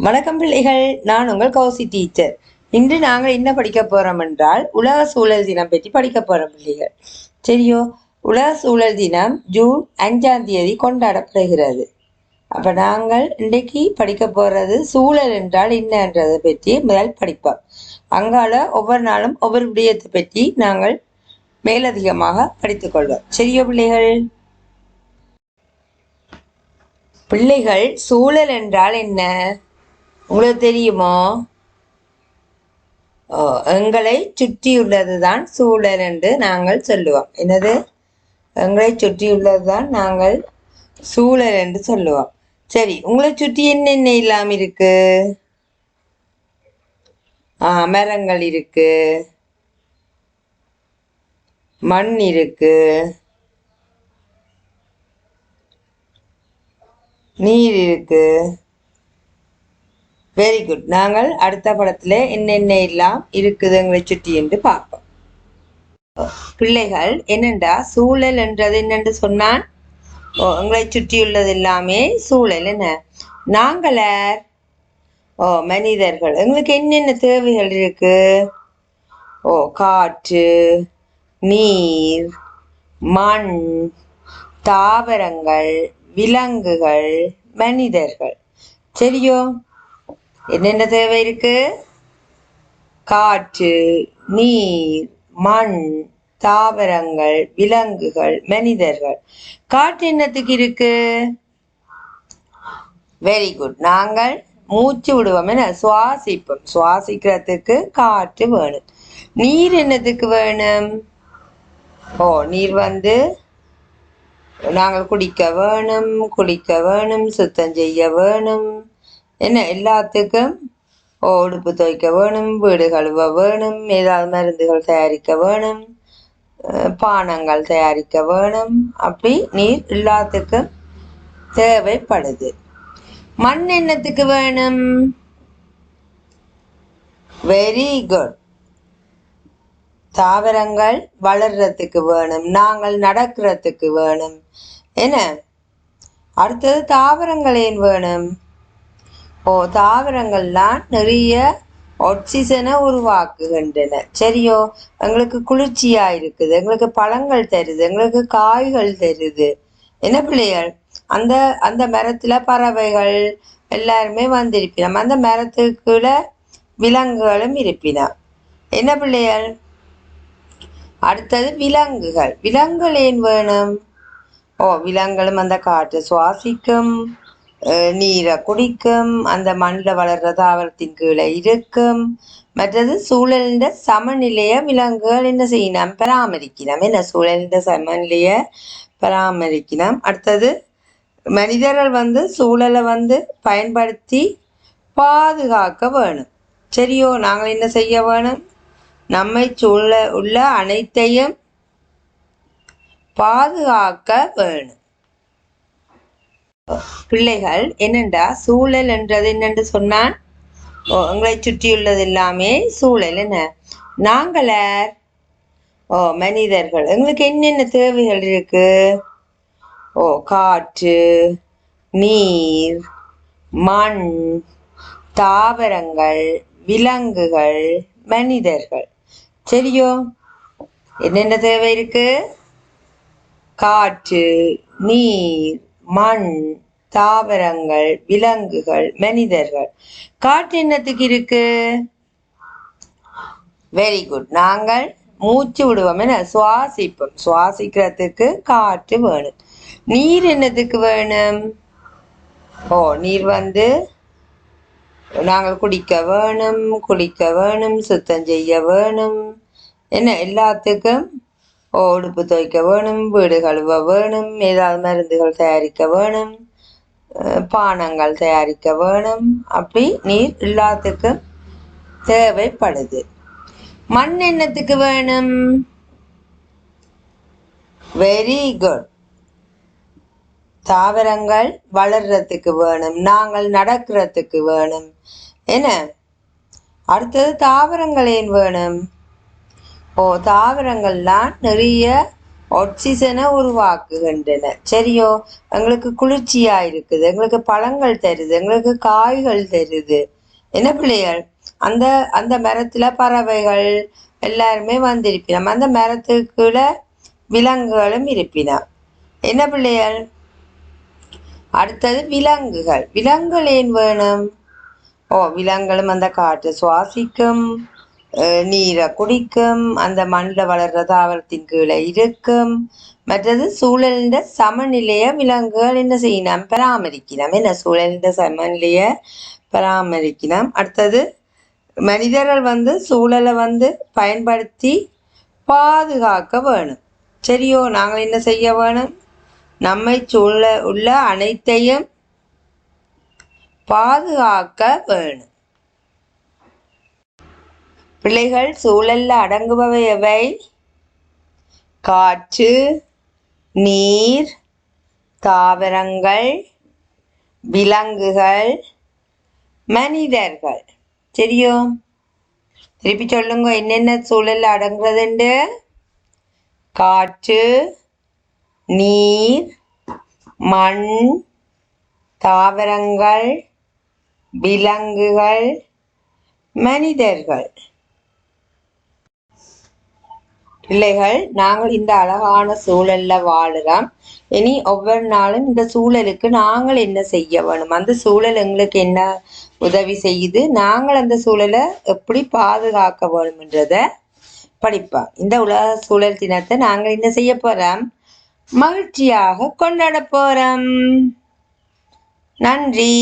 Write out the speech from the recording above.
வணக்கம் பிள்ளைகள், நான் உங்கள் கௌசி டீச்சர். இன்று நாங்கள் என்ன படிக்க போறோம் என்றால் உலக சூழல் தினம் பற்றி படிக்க போறோம் பிள்ளைகள். சரியோ? உலக சூழல் தினம் ஜூன் 5ஆம் தேதி கொண்டாடப்படுகிறது. அப்ப நாங்கள் இன்றைக்கு படிக்க போறது சூழல் என்றால் என்னன்றதை பற்றி முதல் படிப்போம். அங்கால ஒவ்வொரு நாளும் ஒவ்வொரு விடயத்தை பற்றி நாங்கள் மேலதிகமாக படித்துக் கொள்வோம். சரியோ பிள்ளைகள்? பிள்ளைகள், சூழல் என்றால் என்ன உங்களுக்கு தெரியுமோ? எங்களை சுற்றியுள்ளதுதான் சூழல் என்று நாங்கள் சொல்லுவோம். என்னது? எங்களை சுற்றியுள்ளதுதான் நாங்கள் சூழல் என்று சொல்லுவோம். சரி, உங்களை சுற்றி என்னென்ன இல்லாம இருக்கு? மரங்கள் இருக்கு, மண் இருக்கு, நீர் இருக்கு. Very good. நாங்கள் அடுத்த படத்துல என்னென்ன எல்லாம் இருக்குது எங்களை சுற்றி என்று பார்ப்போம். பிள்ளைகள், என்னண்டா சூழல் என்றது என்னென்று சொன்னான்? எங்களை சுற்றியுள்ளது எல்லாமே சூழல். என்ன? நாங்களர் மனிதர்கள். எங்களுக்கு என்னென்ன தேவைகள் இருக்கு? காற்று, நீர், மண், தாவரங்கள், விலங்குகள், மனிதர்கள். சரியோ? என்னென்ன தேவை இருக்கு? காற்று, நீர், மண், தாவரங்கள், விலங்குகள், மனிதர்கள். காற்று என்னத்துக்கு இருக்கு? Very good. நாங்கள் மூச்சு விடுவோம், என்ன? சுவாசிப்போம். சுவாசிக்கிறதுக்கு காற்று வேணும். நீர் என்னத்துக்கு வேணும்? நீர் நாங்கள் குடிக்க வேணும், சுத்தம் செய்ய வேணும். என்ன? எல்லாத்துக்கும் உடுப்பு துவைக்க வேணும், வீடு கழுவ வேணும், ஏதாவது மருந்துகள் தயாரிக்க வேணும், பானங்கள் தயாரிக்க வேணும். அப்படி நீர் எல்லாத்துக்கும் தேவைப்படுது. மண் என்னத்துக்கு வேணும்? Very good. தாவரங்கள் வளர்றதுக்கு வேணும், நாங்கள் நடக்கிறதுக்கு வேணும். என்ன? அடுத்தது தாவரங்கள் ஏன் வேணும்? தாவரங்கள்லாம் நிறைய ஆக்சிஜனை உருவாக்குகின்றன. சரியோ? எங்களுக்கு குளிர்ச்சியா இருக்குது, எங்களுக்கு பழங்கள் தருது, எங்களுக்கு காய்கள் தருது. என்ன பிள்ளைகள்? அந்த அந்த மரத்துல பறவைகள் எல்லாருமே வந்திருப்பினோம். அந்த மரத்துக்குள்ள விலங்குகளும் இருப்பினோம். என்ன பிள்ளைகள்? அடுத்தது விலங்குகள். விலங்குகள் ஏன் வேணும்? விலங்குகளும் அந்த காற்றை சுவாசிக்கும், நீரை குடிக்கும், அந்த மண்ணில் வளர்ற தாவரத்தின் கீழே இருக்கும். மற்றது சூழலின் சமநிலைய விலங்குகள் என்ன செய்யணும்? பராமரிக்கணும். என்ன? சூழலின் சமநிலைய பராமரிக்கணும். அடுத்தது மனிதர்கள் சூழலை பயன்படுத்தி பாதுகாக்க வேணும். சரியோ? நாங்கள் என்ன செய்ய வேணும்? நம்மை சூழ உள்ள அனைத்தையும் பாதுகாக்க வேணும். பிள்ளைகள், என்னண்டா சூழல் என்றது என்னென்று சொன்னான்? எங்களை சுற்றியுள்ளது எல்லாமே சூழல். என்ன? நாங்களர் மனிதர்கள். எங்களுக்கு என்னென்ன தேவைகள் இருக்கு? காற்று, நீர், மண், தாவரங்கள், விலங்குகள், மனிதர்கள். சரியோ? என்னென்ன தேவை இருக்கு? காற்று, நீர், மண், தாவரங்கள், விலங்குகள், மனிதர்கள். காற்று என்னத்துக்கு இருக்கு? Very good. நாங்கள் மூச்சு விடுவோம், என்ன? சுவாசிப்போம். சுவாசிக்கிறதுக்கு காற்று வேணும். நீர் என்னத்துக்கு வேணும்? நீர் நாங்கள் குடிக்க வேணும், சுத்தம் செய்ய வேணும். என்ன? எல்லாத்துக்கும் உடுப்பு துவைக்க வேணும், வீடு கழுவ வேணும், ஏதாவது மருந்துகள் தயாரிக்க வேணும், பானங்கள் தயாரிக்க வேணும். அப்படி நீர் எல்லாத்துக்கும் தேவைப்படுது. மண் என்னத்துக்கு வேணும்? Very good. தாவரங்கள் வளர்றதுக்கு வேணும், நாங்கள் நடக்கிறதுக்கு வேணும். என்ன? அடுத்தது தாவரங்கள் ஏன் வேணும்? தாவரங்கள்லாம் நிறைய ஆக்சிஜனை உருவாக்குகின்றன. சரியோ? எங்களுக்கு குளிர்ச்சியா இருக்குது, எங்களுக்கு பழங்கள் தருது, எங்களுக்கு காய்கள் தருது. என்ன பிள்ளைகள்? அந்த அந்த மரத்துல பறவைகள் எல்லாருமே வந்திருப்பினோம். அந்த மரத்துக்குள்ள விலங்குகளும் இருப்பினோம். என்ன பிள்ளைகள்? அடுத்தது விலங்குகள். விலங்குகள் ஏன் வேணும்? விலங்குகளும் அந்த காற்றை சுவாசிக்கும், நீரை குடிக்கும், அந்த மண்ணில் வளர்ற தாவரத்தின் கீழே இருக்கும். மற்றது சூழலின் சமநிலையை விலங்குகள் என்ன செய்யணும்? பராமரிக்கணும். என்ன சூழலின் சமநிலையை பராமரிக்கணும். அடுத்தது மனிதர்கள் சூழலை பயன்படுத்தி பாதுகாக்க வேணும். சரியோ? நாங்கள் என்ன செய்ய வேணும்? நம்மை சூழ உள்ள அனைத்தையும் பாதுகாக்க வேணும். பிள்ளைகள், சூழல்ல அடங்குபவை எவை? காற்று, நீர், தாவரங்கள், விலங்குகள், மனிதர்கள். சரியோ? திருப்பி சொல்லுங்க, என்னென்ன சூழல்ல அடங்குறதுண்டு? காற்று, நீர், மண், தாவரங்கள், விலங்குகள், மனிதர்கள். பிள்ளைகள், நாங்கள் இந்த அழகான சூழல்ல வாழுறோம். இனி ஒவ்வொரு நாளும் இந்த சூழலுக்கு நாங்கள் என்ன செய்ய வேணும்? அந்த சூழல் எங்களுக்கு என்ன உதவி செய்யுது? நாங்கள் அந்த சூழலை எப்படி பாதுகாக்க வேணும்ன்றத படிப்போம். இந்த உலக சூழல் தினத்தை நாங்கள் என்ன செய்ய போறோம்? மகிழ்ச்சியாக கொண்டாட போறோம். நன்றி.